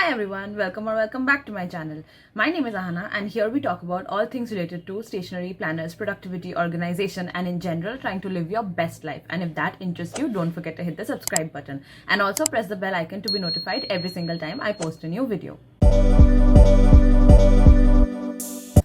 Hi everyone, welcome back to my channel. My name is Ahana and here we talk about all things related to stationery, planners, productivity, organization and in general trying to live your best life. And if that interests you, don't forget to hit the subscribe button and also press the bell icon to be notified every single time I post a new video.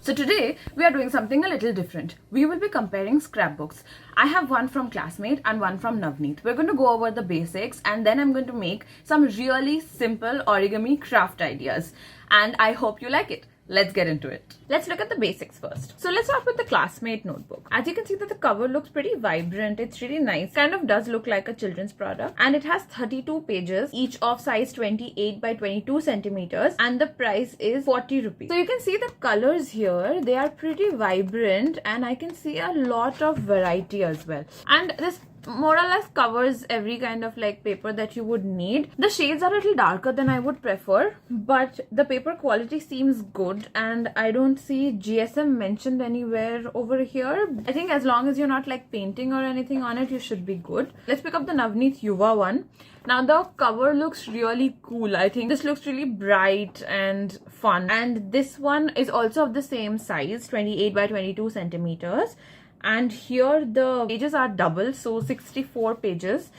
So today we are doing something a little different. We will be comparing scrapbooks. I have one from Classmate and one from Navneet. We're going to go over the basics and then I'm going to make some really simple origami craft ideas. And I hope you like it. Let's get into it. Let's look at the basics first. So let's start with the Classmate notebook. As you can see that the cover looks pretty vibrant. It's really nice. Kind of does look like a children's product. And it has 32 pages, each of size 28 by 22 centimeters. And the price is 40 rupees. So you can see the colors here. They are pretty vibrant and I can see a lot of variety as well. And this more or less covers every kind of like paper that you would need. The shades are a little darker than I would prefer, but the paper quality seems good and I don't see GSM mentioned anywhere over here. I think as long as you're not like painting or anything on it, you should be good. Let's pick up the Navneet Yuva one. Now the cover looks really cool. I think this looks really bright and fun, and this one is also of the same size, 28 by 22 centimeters. And here the pages are double, so 64 pages,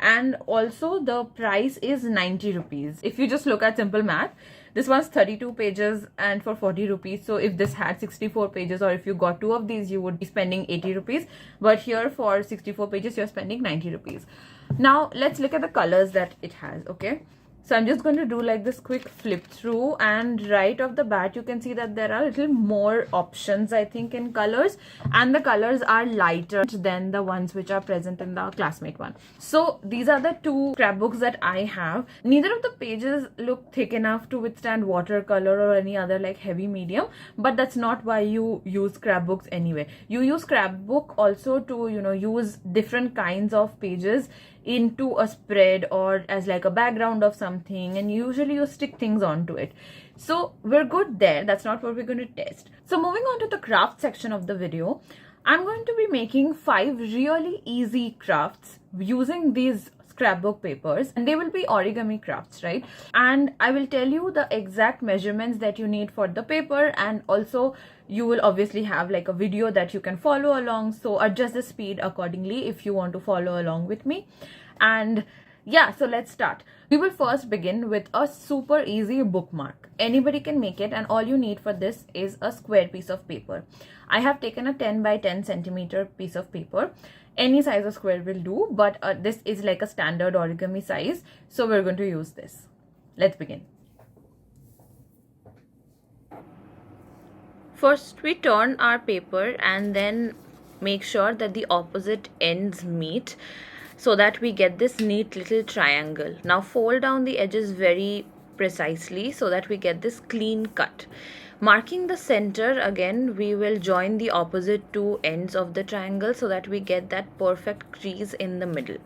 and also the price is 90 rupees. If you just look at simple math, this one's 32 pages and for 40 rupees. So if this had 64 pages, or if you got two of these, you would be spending 80 rupees. But here for 64 pages, you're spending 90 rupees. Now let's look at the colors that it has, okay? So I'm just going to do like this quick flip through, and right off the bat you can see that there are a little more options I think in colors, and the colors are lighter than the ones which are present in the Classmate one. So these are the two scrapbooks that I have. Neither of the pages look thick enough to withstand watercolor or any other like heavy medium, but that's not why you use scrapbooks anyway. You use scrapbook also to use different kinds of pages into a spread or as like a background of something, and usually you stick things onto it. So we're good there. That's not what we're going to test. So moving on to the craft section of the video, I'm going to be making 5 really easy crafts using these scrapbook papers, and they will be origami crafts, right? And I will tell you the exact measurements that you need for the paper, and also you will obviously have like a video that you can follow along, so adjust the speed accordingly if you want to follow along with me. And yeah, so let's start. We will first begin with a super easy bookmark. Anybody can make it, and all you need for this is a square piece of paper. I have taken a 10 by 10 centimeter piece of paper. Any size of square will do, but this is like a standard origami size, so we're going to use this. Let's begin. First we turn our paper and then make sure that the opposite ends meet so that we get this neat little triangle. Now fold down the edges very precisely so that we get this clean cut. Marking the center, again we will join the opposite two ends of the triangle so that we get that perfect crease in the middle.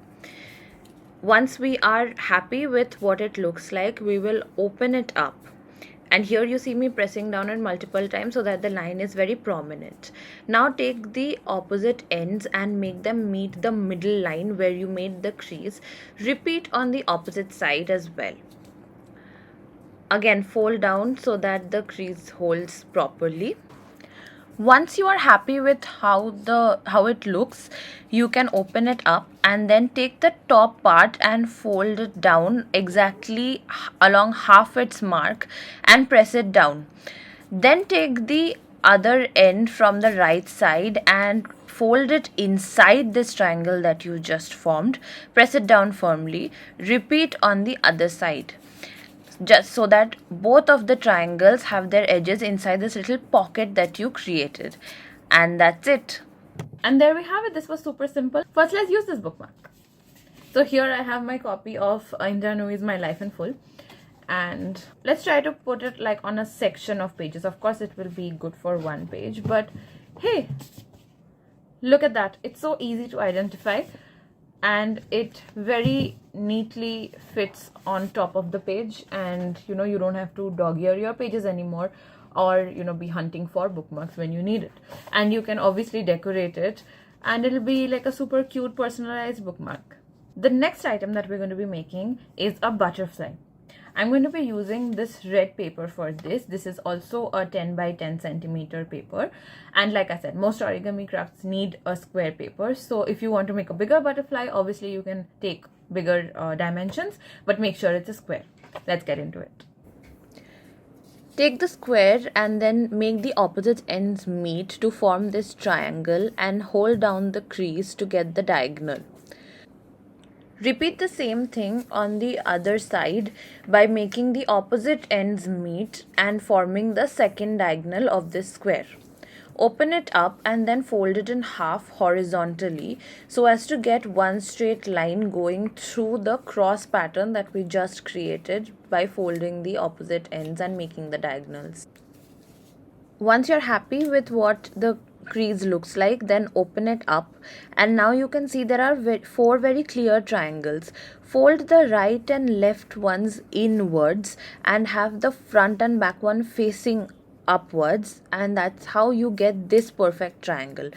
Once we are happy with what it looks like, we will open it up. And here you see me pressing down it multiple times so that the line is very prominent. Now take the opposite ends and make them meet the middle line where you made the crease. Repeat on the opposite side as well. Again fold down so that the crease holds properly. Once you are happy with how it looks, you can open it up and then take the top part and fold it down exactly along half its mark and press it down. Then take the other end from the right side and fold it inside this triangle that you just formed. Press it down firmly. Repeat on the other side, just so that both of the triangles have their edges inside this little pocket that you created. And that's it. And there we have it. This was super simple. First, let's use this bookmark. So here I have my copy of Indra Nooyi's My Life in Full, and let's try to put it like on a section of pages. Of course it will be good for one page, but hey, look at that. It's so easy to identify, and it very neatly fits on top of the page, and you don't have to dog-ear your pages anymore, or be hunting for bookmarks when you need it. And you can obviously decorate it and it'll be like a super cute personalized bookmark. The next item that we're going to be making is a butterfly. I'm going to be using this red paper for this. This is also a 10 by 10 centimeter paper, and like I said, most origami crafts need a square paper. So if you want to make a bigger butterfly, obviously you can take bigger dimensions, but make sure it's a square. Let's get into it. Take the square and then make the opposite ends meet to form this triangle and hold down the crease to get the diagonal. Repeat the same thing on the other side by making the opposite ends meet and forming the second diagonal of this square. Open it up and then fold it in half horizontally so as to get one straight line going through the cross pattern that we just created by folding the opposite ends and making the diagonals. Once you're happy with what the crease looks like, then open it up, and now you can see there are 4 very clear triangles. Fold the right and left ones inwards and have the front and back one facing upwards, and that's how you get this perfect triangle.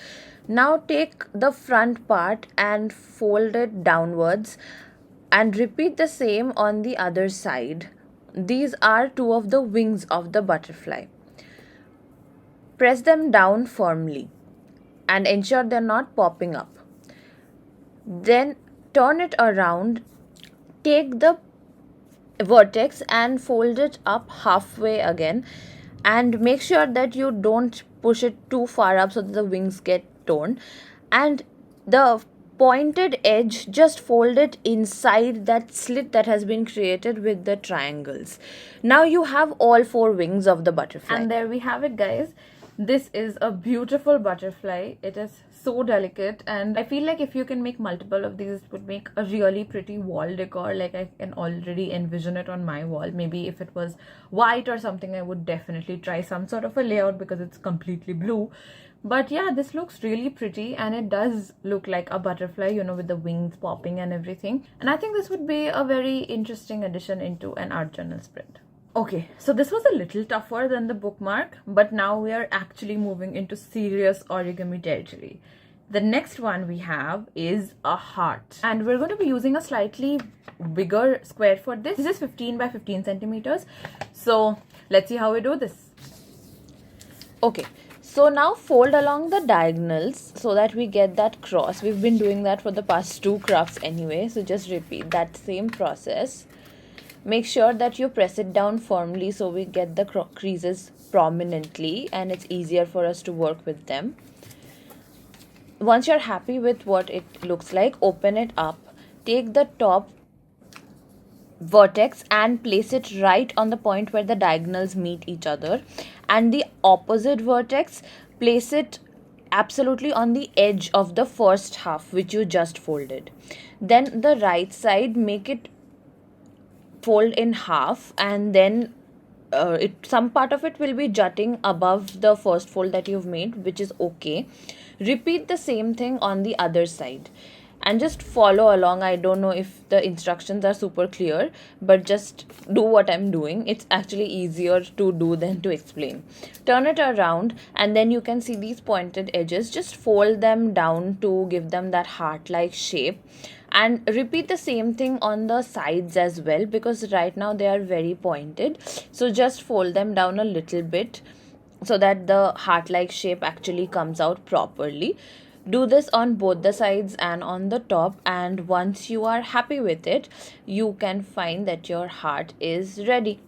Now take the front part and fold it downwards and repeat the same on the other side. These are 2 of the wings of the butterfly. Press them down firmly and ensure they're not popping up. Then turn it around, take the vertex and fold it up halfway again, and make sure that you don't push it too far up so that the wings get torn, and the pointed edge, just fold it inside that slit that has been created with the triangles. Now you have all 4 wings of the butterfly. And there we have it, guys. This is a beautiful butterfly. It is so delicate, and I feel like if you can make multiple of these, it would make a really pretty wall decor. Like, I can already envision it on my wall. Maybe if it was white or something, I would definitely try some sort of a layout because it's completely blue. But yeah, this looks really pretty, and it does look like a butterfly, you know, with the wings popping and everything. And I think this would be a very interesting addition into an art journal spread. Okay, so this was a little tougher than the bookmark, but now we are actually moving into serious origami territory. The next one we have is a heart, and we're going to be using a slightly bigger square for this. This is 15 by 15 centimeters. So let's see how we do this. Okay, so now fold along the diagonals so that we get that cross. We've been doing that for the past 2 crafts anyway, so just repeat that same process. Make sure that you press it down firmly so we get the creases prominently and it's easier for us to work with them. Once you're happy with what it looks like, open it up. Take the top vertex and place it right on the point where the diagonals meet each other, and the opposite vertex, place it absolutely on the edge of the first half which you just folded. Then the right side, make it fold in half, and then some part of it will be jutting above the first fold that you've made, which is okay. Repeat the same thing on the other side and just follow along. I don't know if the instructions are super clear, but just do what I'm doing. It's actually easier to do than to explain. Turn it around, and then you can see these pointed edges. Just fold them down to give them that heart-like shape. And repeat the same thing on the sides as well, because right now they are very pointed. So just fold them down a little bit so that the heart-like shape actually comes out properly. Do this on both the sides and on the top, and once you are happy with it, you can find that your heart is ready.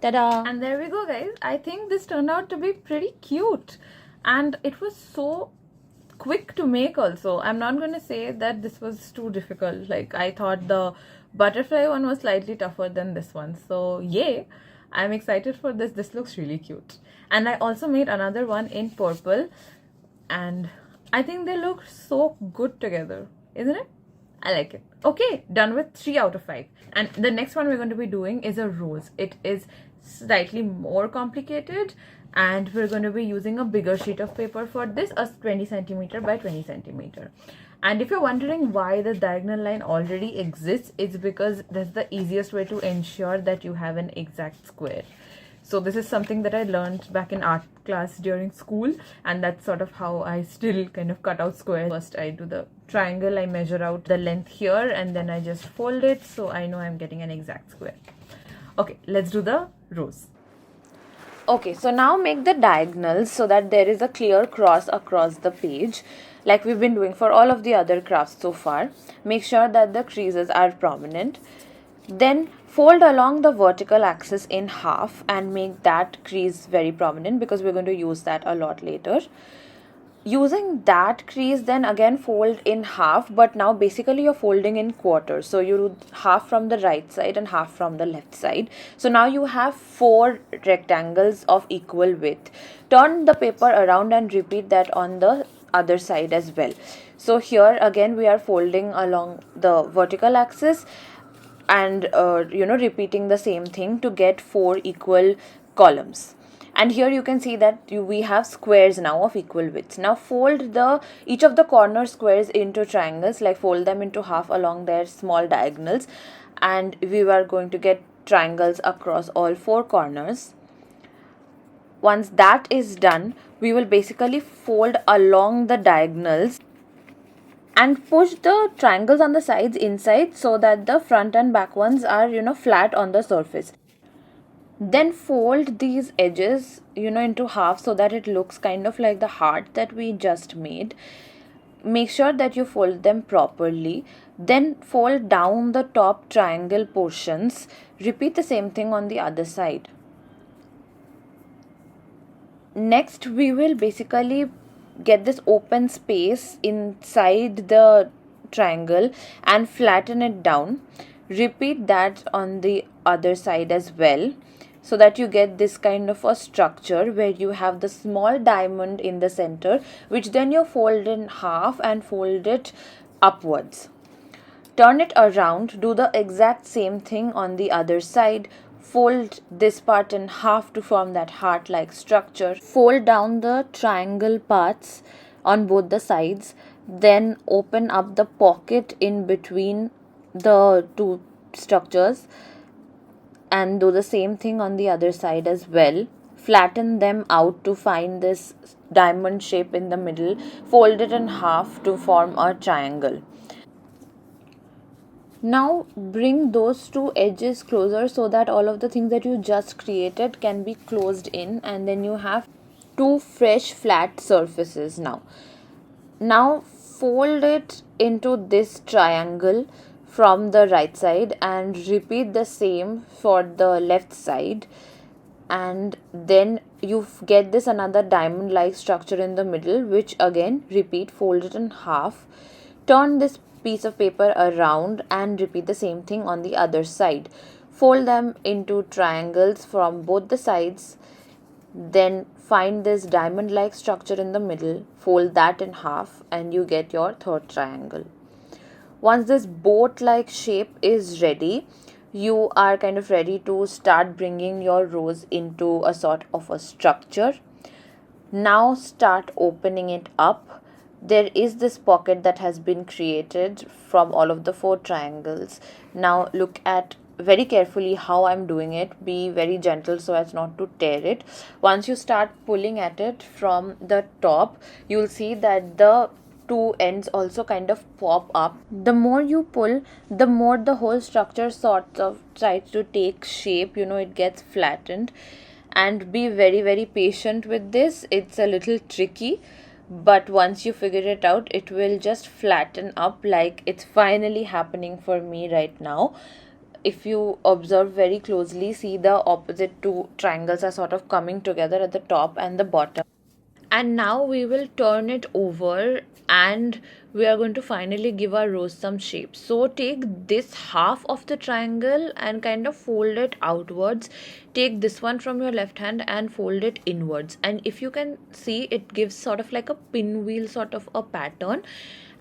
Ta-da! And there we go, guys. I think this turned out to be pretty cute, and it was so quick to make also. I'm not going to say that this was too difficult. Like, I thought the butterfly one was slightly tougher than this one. So yay, I'm excited for this. This looks really cute. And I also made another one in purple, and I think they look so good together, isn't it? I like it. Okay, done with 3 out of 5. And the next one we're going to be doing is a rose. It is slightly more complicated, and we're going to be using a bigger sheet of paper for this, a 20 centimeter by 20 centimeter. And if you're wondering why the diagonal line already exists, it's because that's the easiest way to ensure that you have an exact square. So this is something that I learned back in art class during school, and that's sort of how I still kind of cut out squares. First I do the triangle, I measure out the length here, and then I just fold it so I know I'm getting an exact square. Okay, let's do the rows. Okay, so now make the diagonals so that there is a clear cross across the page, like we've been doing for all of the other crafts so far. Make sure that the creases are prominent. Then fold along the vertical axis in half and make that crease very prominent, because we're going to use that a lot later. Using that crease, then again fold in half, but now basically you're folding in quarters. So you do half from the right side and half from the left side. So now you have 4 rectangles of equal width. Turn the paper around and repeat that on the other side as well. So here again we are folding along the vertical axis and repeating the same thing to get 4 equal columns. And here you can see that we have squares now of equal widths. Now fold each of the corner squares into triangles, like fold them into half along their small diagonals, and we are going to get triangles across all 4 corners. Once that is done, we will basically fold along the diagonals and push the triangles on the sides inside so that the front and back ones are flat on the surface. Then fold these edges into half so that it looks kind of like the heart that we just made. Make sure that you fold them properly. Then fold down the top triangle portions. Repeat the same thing on the other side. Next we will basically get this open space inside the triangle and flatten it down. Repeat that on the other side as well, so that you get this kind of a structure where you have the small diamond in the center, which then you fold in half and fold it upwards. Turn it around, do the exact same thing on the other side. Fold this part in half to form that heart-like structure. Fold down the triangle parts on both the sides. Then open up the pocket in between the 2 structures and do the same thing on the other side as well. Flatten them out to find this diamond shape in the middle. Fold it in half to form a triangle. Now bring those 2 edges closer so that all of the things that you just created can be closed in, and then you have 2 fresh flat surfaces now. Now fold it into this triangle from the right side and repeat the same for the left side, and then you get this another diamond like structure in the middle, which again repeat, fold it in half. Turn this piece of paper around and repeat the same thing on the other side. Fold them into triangles from both the sides. Then find this diamond like structure in the middle, fold that in half, and you get your 3rd triangle. Once this boat like shape is ready, you are kind of ready to start bringing your rows into a sort of a structure. Now start opening it up. There is this pocket that has been created from all of the 4 triangles. Now look at very carefully how I'm doing it. Be very gentle so as not to tear it. Once you start pulling at it from the top, you'll see that the 2 ends also kind of pop up. The more you pull, the more the whole structure sort of tries to take shape, it gets flattened. And be very patient with this. It's a little tricky, but once you figure it out, it will just flatten up, like it's finally happening for me right now. If you observe very closely, see the opposite 2 triangles are sort of coming together at the top and the bottom. And now we will turn it over and we are going to finally give our rows some shape. So take this half of the triangle and kind of fold it outwards. Take this one from your left hand and fold it inwards. And if you can see, it gives sort of like a pinwheel sort of a pattern.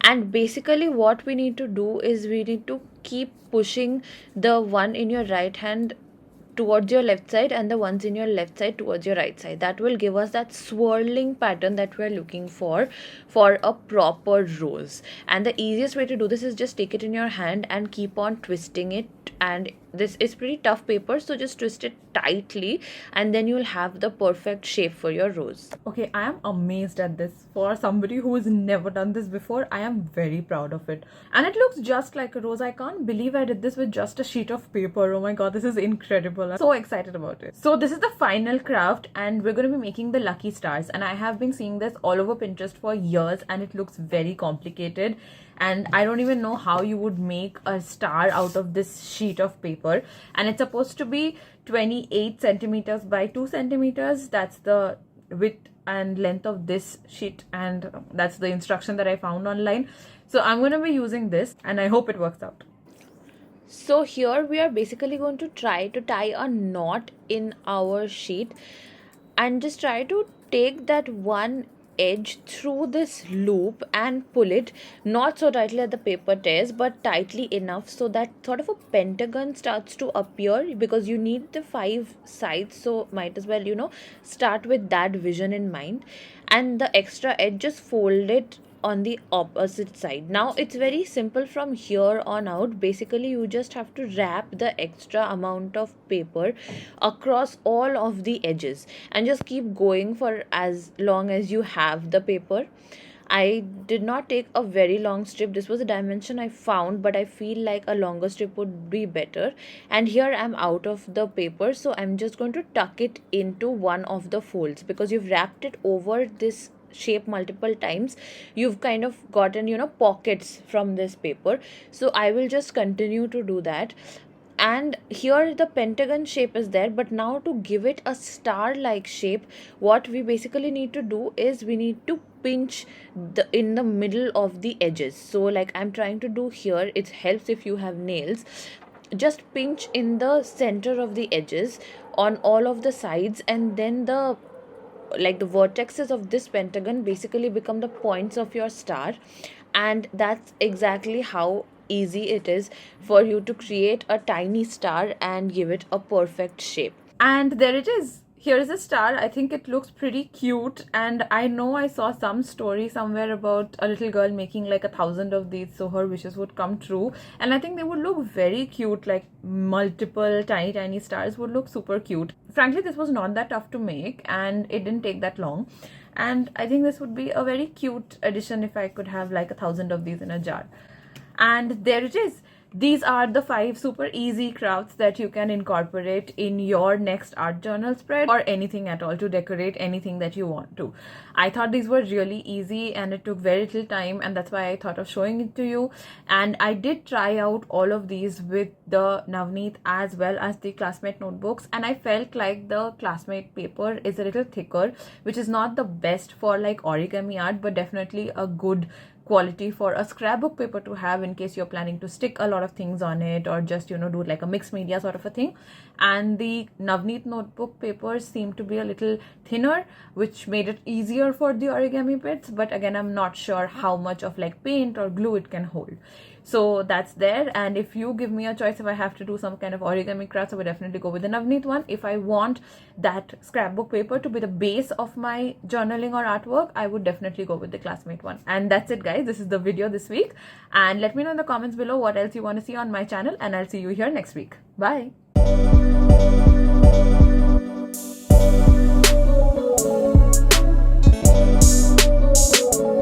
And basically what we need to do is we need to keep pushing the one in your right hand towards your left side and the ones in your left side towards your right side. That will give us that swirling pattern that we're looking for a proper rose. And the easiest way to do this is just take it in your hand and keep on twisting it, and this is pretty tough paper, so just twist it tightly and then you'll have the perfect shape for your rose. Okay, I am amazed at this. For somebody who has never done this before, I am very proud of it. And it looks just like a rose. I can't believe I did this with just a sheet of paper. Oh my god, this is incredible. I'm so excited about it. So this is the final craft and we're going to be making the lucky stars. And I have been seeing this all over Pinterest for years and it looks very complicated. And I don't even know how you would make a star out of this sheet of paper. And it's supposed to be 28 centimeters by 2 centimeters. That's the width and length of this sheet, and that's the instruction that I found online. So I'm going to be using this and I hope it works out. So here we are basically going to try to tie a knot in our sheet and just try to take that one edge through this loop and pull it not so tightly that the paper tears, but tightly enough so that sort of a pentagon starts to appear, because you need the 5 sides, so might as well, you know, start with that vision in mind. And the extra edge, just fold it on the opposite side. Now it's very simple from here on out. Basically you just have to wrap the extra amount of paper across all of the edges and just keep going for as long as you have the paper. I did not take a very long strip. This was a dimension I found, but I feel like a longer strip would be better. And here I'm out of the paper, so I'm just going to tuck it into one of the folds, because you've wrapped it over this shape multiple times. You've kind of gotten, you know, pockets from this paper. So I will just continue to do that. And here the pentagon shape is there, but now to give it a star like shape, what we basically need to do is we need to pinch in the middle of the edges. So like I'm trying to do here, it helps if you have nails. Just pinch in the center of the edges on all of the sides, and then the vertexes of this pentagon basically become the points of your star. And that's exactly how easy it is for you to create a tiny star and give it a perfect shape. And there it is. Here is a star. I think it looks pretty cute, and I know I saw some story somewhere about a little girl making like 1,000 of these so her wishes would come true, and I think they would look very cute. Like multiple tiny stars would look super cute. Frankly, this was not that tough to make and it didn't take that long, and I think this would be a very cute addition if I could have like 1,000 of these in a jar. And there it is. These are the 5 super easy crafts that you can incorporate in your next art journal spread or anything at all to decorate anything that you want to. I thought these were really easy and it took very little time, and that's why I thought of showing it to you. And I did try out all of these with the Navneet as well as the Classmate notebooks, and I felt like the Classmate paper is a little thicker, which is not the best for like origami art, but definitely a good quality for a scrapbook paper to have in case you're planning to stick a lot of things on it, or just, you know, do like a mixed media sort of a thing. And the Navneet notebook papers seem to be a little thinner, which made it easier for the origami bits, but again I'm not sure how much of like paint or glue it can hold. So that's there. And if you give me a choice, if I have to do some kind of origami crafts, I would definitely go with the Navneet one. If I want that scrapbook paper to be the base of my journaling or artwork, I would definitely go with the Classmate one. And that's it, guys. This is the video this week, and let me know in the comments below what else you want to see on my channel, and I'll see you here next week. Bye.